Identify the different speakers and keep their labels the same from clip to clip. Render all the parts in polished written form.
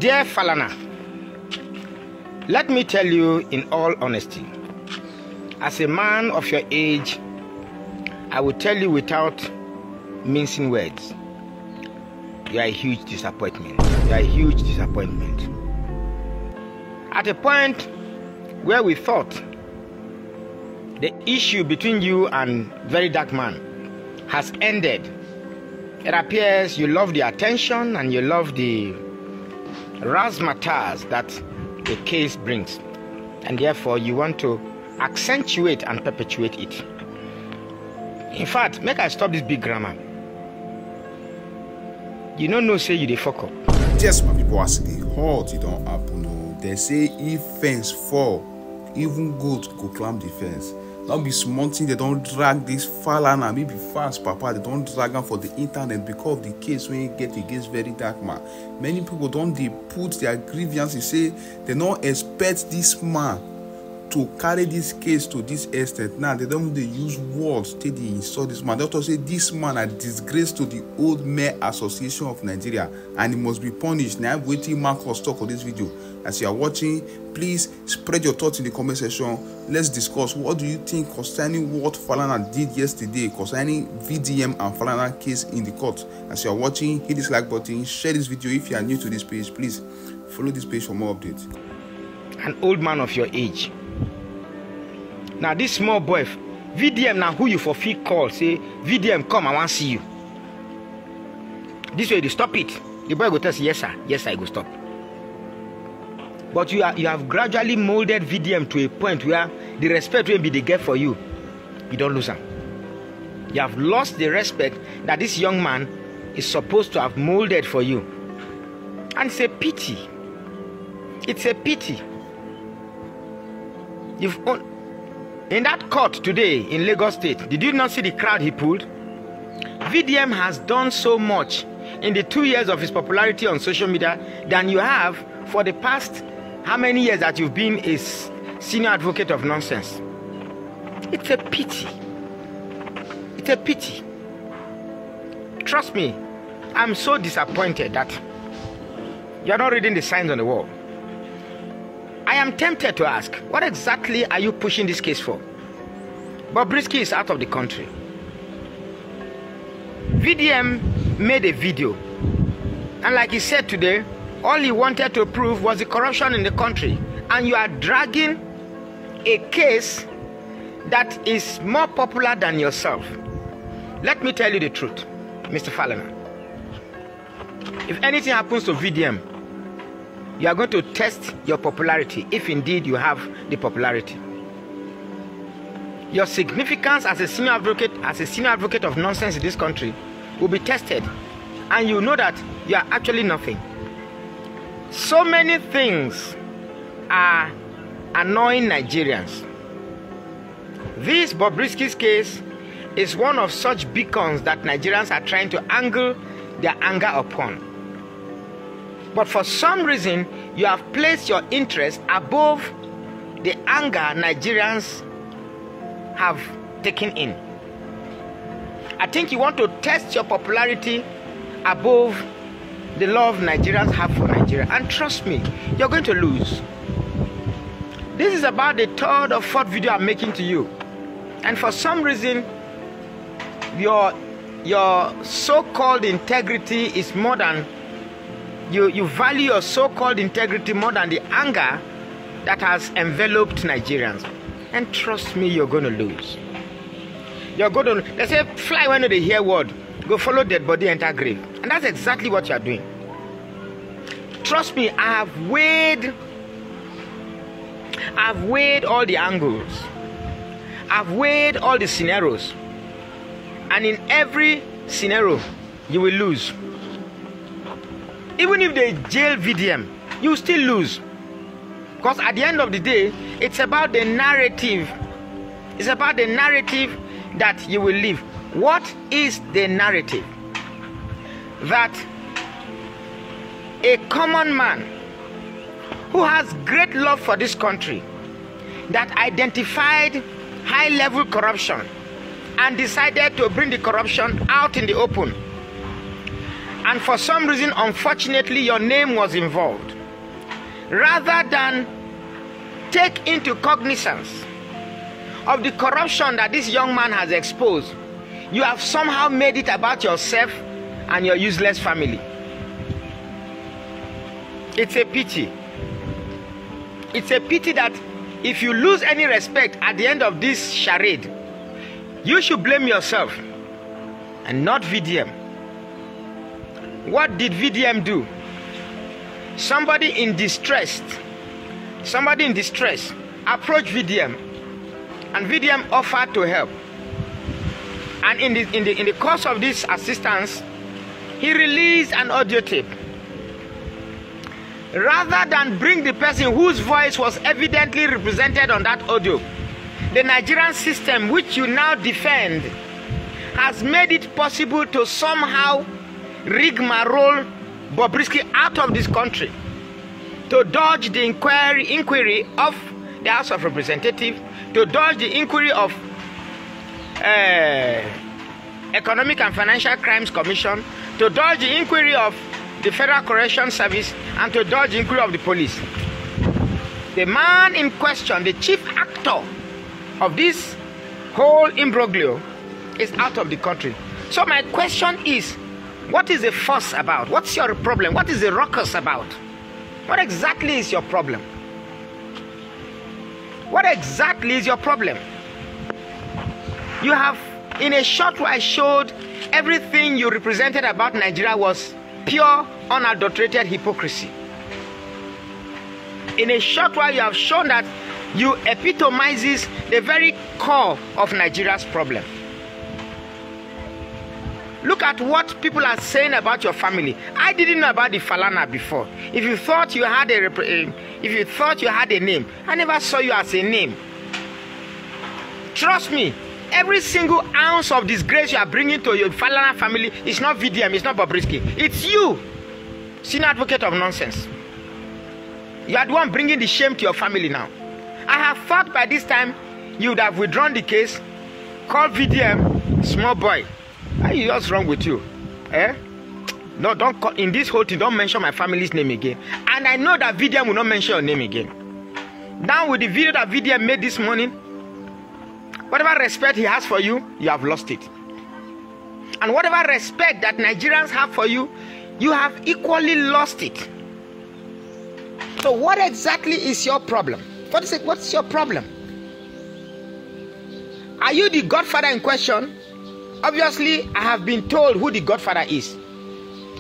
Speaker 1: Dear Falana, let me tell you in all honesty, as a man of your age, I will tell you without mincing words, you are a huge disappointment. You are a huge disappointment. At a point where we thought the issue between you and Very Dark Man has ended, it appears you love the attention and you love the razzmatazz that the case brings, and therefore you want to accentuate and perpetuate it. In fact, make I stop this big grammar. You don't know, say you dey fuck up.
Speaker 2: Yes, my people, as the hurt, it don't happen. No. They say if fence fall, even goat go climb the fence. Don't be smarting, they don't drag this Falana, maybe fast papa, they don't drag them for the internet because of the case when you get against Very Dark Man. Many people don't they put their grievances, say they don't expect this man to carry this case to this extent. Now they don't use words till they install this man. They also say this man a disgrace to the Old Mayor Association of Nigeria and he must be punished. Now I'm waiting Marcus talk on this video. As you are watching, please spread your thoughts in the comment section. Let's discuss what do you think concerning what Falana did yesterday concerning VDM and Falana case in the court. As you are watching, hit this like button, share this video. If you are new to this page, please follow this page for more updates.
Speaker 1: An old man of your age. Now this small boy, VDM now who you for fee call, say VDM come, I want to see you. This way they stop it. The boy go tell you, yes sir, yes I go stop. But you have gradually molded VDM to a point where the respect will be the get for you. You don't lose him. You have lost the respect that this young man is supposed to have molded for you. And it's a pity. It's a pity. In that court today in Lagos State, did you not see the crowd he pulled? VDM has done so much in the 2 years of his popularity on social media than you have for the past how many years that you've been a senior advocate of nonsense. It's a pity. It's a pity. Trust me, I'm so disappointed that you're not reading the signs on the wall. I am tempted to ask, what exactly are you pushing this case for? Bobrisky is out of the country. VDM made a video, and like he said today, all he wanted to prove was the corruption in the country, and you are dragging a case that is more popular than yourself. Let me tell you the truth, Mr. Falana. If anything happens to VDM, you are going to test your popularity, if indeed you have the popularity. Your significance as a senior advocate of nonsense in this country will be tested, and you know that you are actually nothing. So many things are annoying Nigerians. This Bobrisky's case is one of such beacons that Nigerians are trying to angle their anger upon. But for some reason, you have placed your interest above the anger Nigerians have taken in. I think you want to test your popularity above the love Nigerians have for Nigeria. And trust me, you're going to lose. This is about the third or fourth video I'm making to you. And for some reason, your so-called integrity is more than... You value your so-called integrity more than the anger that has enveloped Nigerians. And trust me, you're going to lose. You're going to... They say, fly when they hear word. Go follow dead body, enter grave. And that's exactly what you're doing. Trust me, I've weighed all the angles. I've weighed all the scenarios. And in every scenario, you will lose. Even if they jail VDM, you still lose. Because at the end of the day, it's about the narrative. It's about the narrative that you will live. What is the narrative? That a common man who has great love for this country, that identified high-level corruption and decided to bring the corruption out in the open, and for some reason, unfortunately, your name was involved, rather than take into cognizance of the corruption that this young man has exposed, you have somehow made it about yourself and your useless family. It's a pity. It's a pity that if you lose any respect at the end of this charade, you should blame yourself and not VDM. What did VDM do? Somebody in distress approached VDM, and VDM offered to help. And in the course of this assistance, he released an audio tape. Rather than bring the person whose voice was evidently represented on that audio, the Nigerian system, which you now defend, has made it possible to somehow rigmarole Bobrisky out of this country, to dodge the inquiry of the House of Representatives, to dodge the inquiry of Economic and Financial Crimes Commission, to dodge the inquiry of the Federal Corrections Service, and to dodge the inquiry of the police. The man in question, the chief actor of this whole imbroglio, is out of the country. So my question is, what is the fuss about? What's your problem? What is the ruckus about? What exactly is your problem? What exactly is your problem? You have, in a short while, showed everything you represented about Nigeria was pure, unadulterated hypocrisy. In a short while, you have shown that you epitomizes the very core of Nigeria's problem. Look at what people are saying about your family. I didn't know about the FALANA before. If you thought you had a name, I never saw you as a name. Trust me, every single ounce of disgrace you are bringing to your FALANA family is not VDM, it's not Bobrisky. It's you, senior advocate of nonsense. You are the one bringing the shame to your family now. I have thought by this time you would have withdrawn the case, called VDM small boy. What's wrong with you? Eh? No, don't call, in this whole thing, don't mention my family's name again. And I know that VDM will not mention your name again. Now with the video that VDM made this morning, whatever respect he has for you, you have lost it. And whatever respect that Nigerians have for you, you have equally lost it. So what exactly is your problem? What's your problem? Are you the godfather in question? Obviously, I have been told who the godfather is.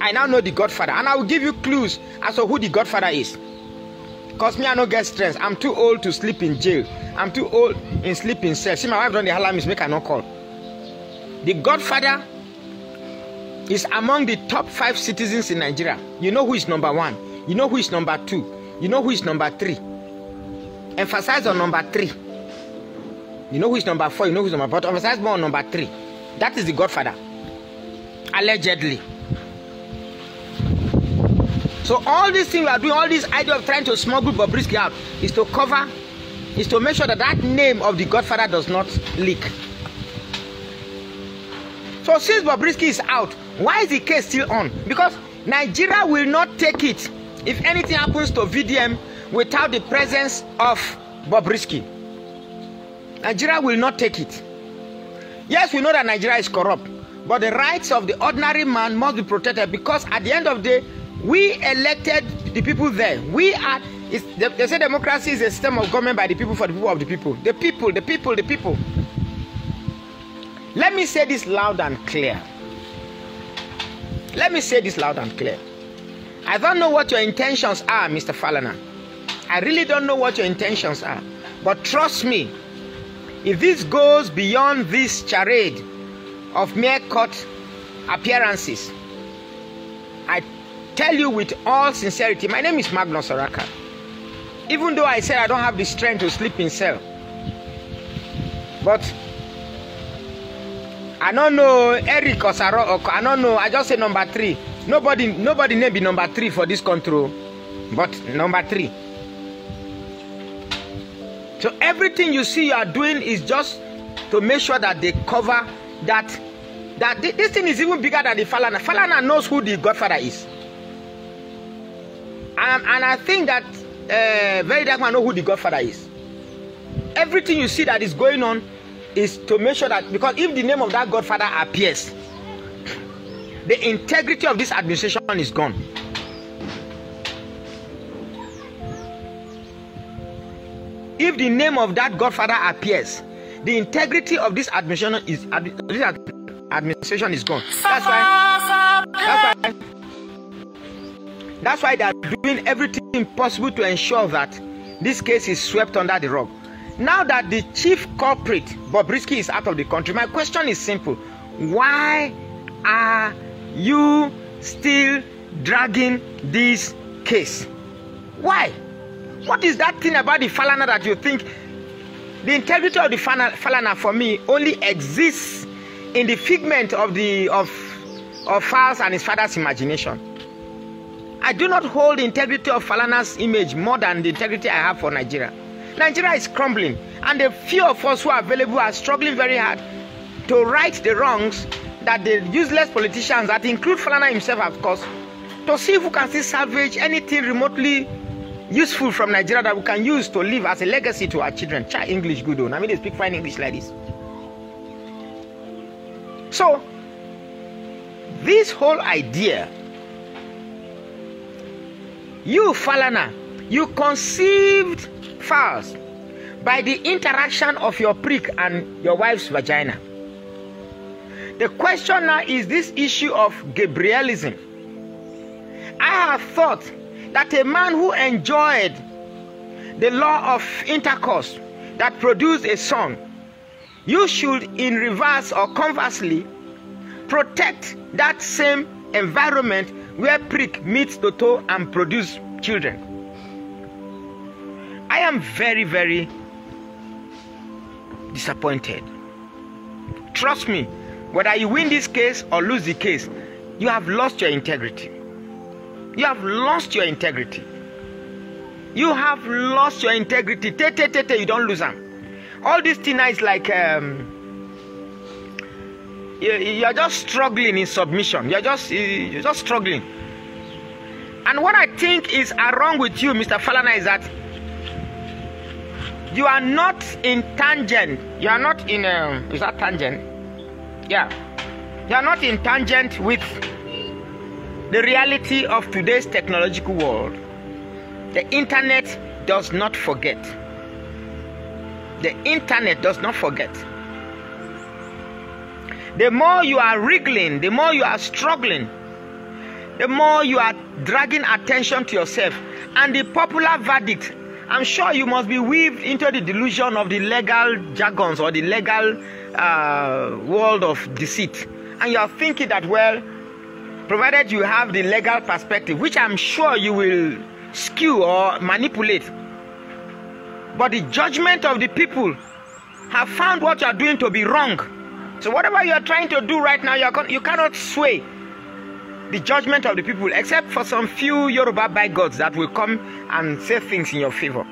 Speaker 1: I now know the godfather, and I will give you clues as to who the godfather is. Because me, I no get strength. I'm too old to sleep in jail. I'm too old in sleeping cell. See, my wife done the alarm is make I no call. The godfather is among the top 5 citizens in Nigeria. You know who is number 1. You know who is number 2. You know who is number 3. Emphasize on number 3. You know who is number 4. You know who is number 4. Emphasize more on number 3. That is the godfather. Allegedly. So all these things we are doing, all this idea of trying to smuggle Bobrisky out, is to cover, is to make sure that that name of the godfather does not leak. So since Bobrisky is out, why is the case still on? Because Nigeria will not take it if anything happens to VDM without the presence of Bobrisky. Nigeria will not take it. Yes, we know that Nigeria is corrupt, but the rights of the ordinary man must be protected, because at the end of the day, we elected the people there. We are, they say democracy is a system of government by the people, for the people, of the people. The people, the people, the people. Let me say this loud and clear. Let me say this loud and clear. I don't know what your intentions are, Mr. FALANA. I really don't know what your intentions are. But trust me, if this goes beyond this charade of mere court appearances, I tell you with all sincerity, my name is Magnus Oraka. Even though I said I don't have the strength to sleep in cell, but I don't know Eric or Sarah, or I don't know, I just say number 3. Nobody name be number 3 for this control, but number 3. So everything you see you are doing is just to make sure that they cover that that this thing is even bigger than the Falana. Falana knows who the Godfather is. And I think that Very Dark Man knows who the Godfather is. Everything you see that is going on is to make sure that, because if the name of that Godfather appears, the integrity of this administration is gone. If the name of that Godfather appears, the integrity of this administration is gone. That's why they are doing everything possible to ensure that this case is swept under the rug. Now that the chief culprit, Bobrisky, is out of the country, my question is simple. Why are you still dragging this case? Why? What is that thing about the Falana that you think? The integrity of the Falana for me only exists in the figment of Falz and his father's imagination. I do not hold the integrity of Falana's image more than the integrity I have for Nigeria. Nigeria is crumbling, and the few of us who are available are struggling very hard to right the wrongs that the useless politicians, that include Falana himself, of course, to see if we can still salvage anything remotely useful from Nigeria that we can use to live as a legacy to our children. Child English good on. I mean, they speak fine English like this. So, this whole idea, you Falana, you conceived Falz by the interaction of your prick and your wife's vagina. The question now is this issue of Gabrielism. I have thought that a man who enjoyed the law of intercourse that produced a son, you should in reverse or conversely protect that same environment where prick meets the toe and produce children. I am very, very disappointed. Trust me, whether you win this case or lose the case, you have lost your integrity. You have lost your integrity. You have lost your integrity. You don't lose them. All this thing is like you're just struggling in submission. You're just struggling. And what I think is wrong with you, Mr. Falana, is that you are not in tangent. You are not in is that tangent? Yeah. You are not in tangent with the reality of today's technological world. The internet does not forget. The internet does not forget. The more you are wriggling, the more you are struggling, the more you are dragging attention to yourself. And the popular verdict, I'm sure you must be weaved into the delusion of the legal jargons or the legal world of deceit. And you are thinking that, well, provided you have the legal perspective, which I'm sure you will skew or manipulate, but the judgment of the people have found what you are doing to be wrong. So whatever you are trying to do right now, you cannot sway the judgment of the people, except for some few Yoruba bigots that will come and say things in your favor.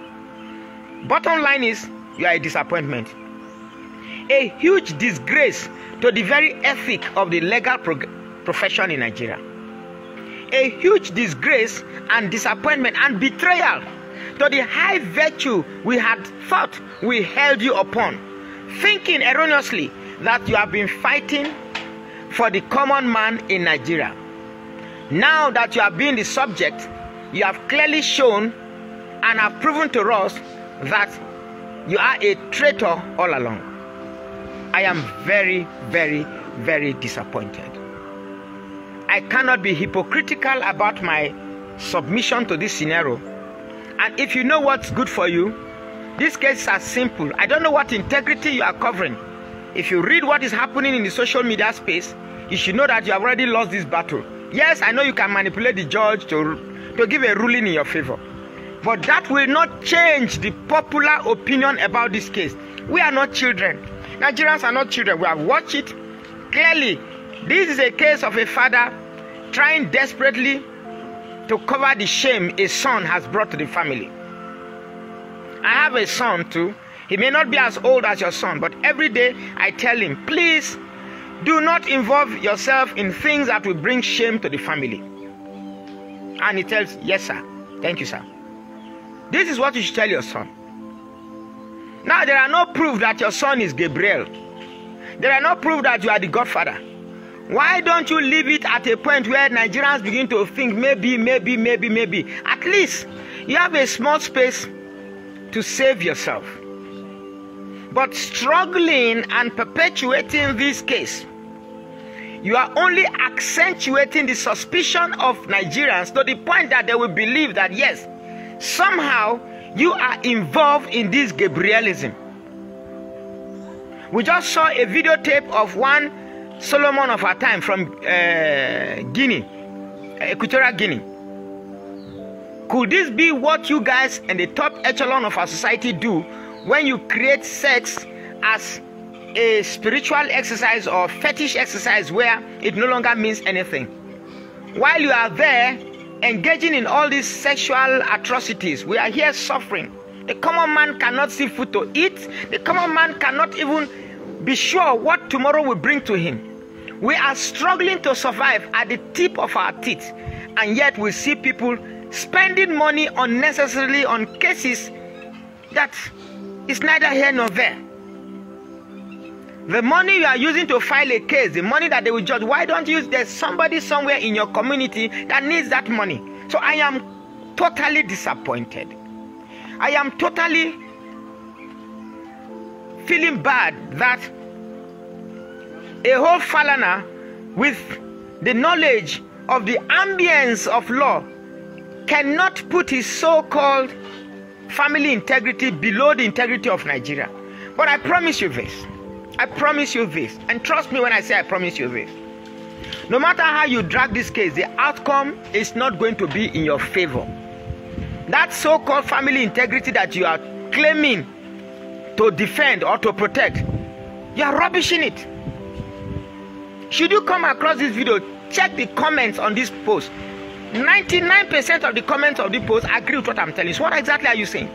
Speaker 1: Bottom line is, you are a disappointment. A huge disgrace to the very ethic of the legal profession in Nigeria. A huge disgrace and disappointment and betrayal to the high virtue we had thought we held you upon, thinking erroneously that you have been fighting for the common man in Nigeria. Now that you have been the subject, you have clearly shown and have proven to us that you are a traitor all along. I am very, very, very disappointed. I cannot be hypocritical about my submission to this scenario. And if you know what's good for you, these cases are simple. I don't know what integrity you are covering. If you read what is happening in the social media space, you should know that you have already lost this battle. Yes, I know you can manipulate the judge to give a ruling in your favor. But that will not change the popular opinion about this case. We are not children. Nigerians are not children. We have watched it. Clearly, this is a case of a father trying desperately to cover the shame a son has brought to the family. I have a son too. He may not be as old as your son, but every day I tell him, please, Do not involve yourself in things that will bring shame to the family. And he tells, yes, sir. Thank you, sir. This is what you should tell your son. Now, there are no proof that your son is Gabriel. There are no proof that you are the godfather. Why don't you leave it at a point where Nigerians begin to think maybe. At least you have a small space to save yourself. But struggling and perpetuating this case, you are only accentuating the suspicion of Nigerians to the point that they will believe that yes, somehow you are involved in this Gabrielism. We just saw a videotape of one Solomon of our time from Guinea, Equatorial Guinea. Could this be what you guys in the top echelon of our society do when you create sex as a spiritual exercise or fetish exercise where it no longer means anything? While you are there engaging in all these sexual atrocities, we are here suffering. The common man cannot see food to eat. The common man cannot even be sure what tomorrow will bring to him. We are struggling to survive at the tip of our teeth, and yet we see people spending money unnecessarily on cases that is neither here nor there. The money you are using to file a case, the money that they will judge, why don't you use? There's somebody somewhere in your community that needs that money. So I am totally disappointed. I am totally feeling bad that a whole FALANA with the knowledge of the ambience of law cannot put his so-called family integrity below the integrity of Nigeria. But I promise you this. I promise you this. And trust me when I say I promise you this. No matter how you drag this case, the outcome is not going to be in your favor. That so-called family integrity that you are claiming to defend or to protect, you are rubbishing it. Should you come across this video, check the comments on this post. 99% of the comments of the post agree with what I'm telling you. So what exactly are you saying?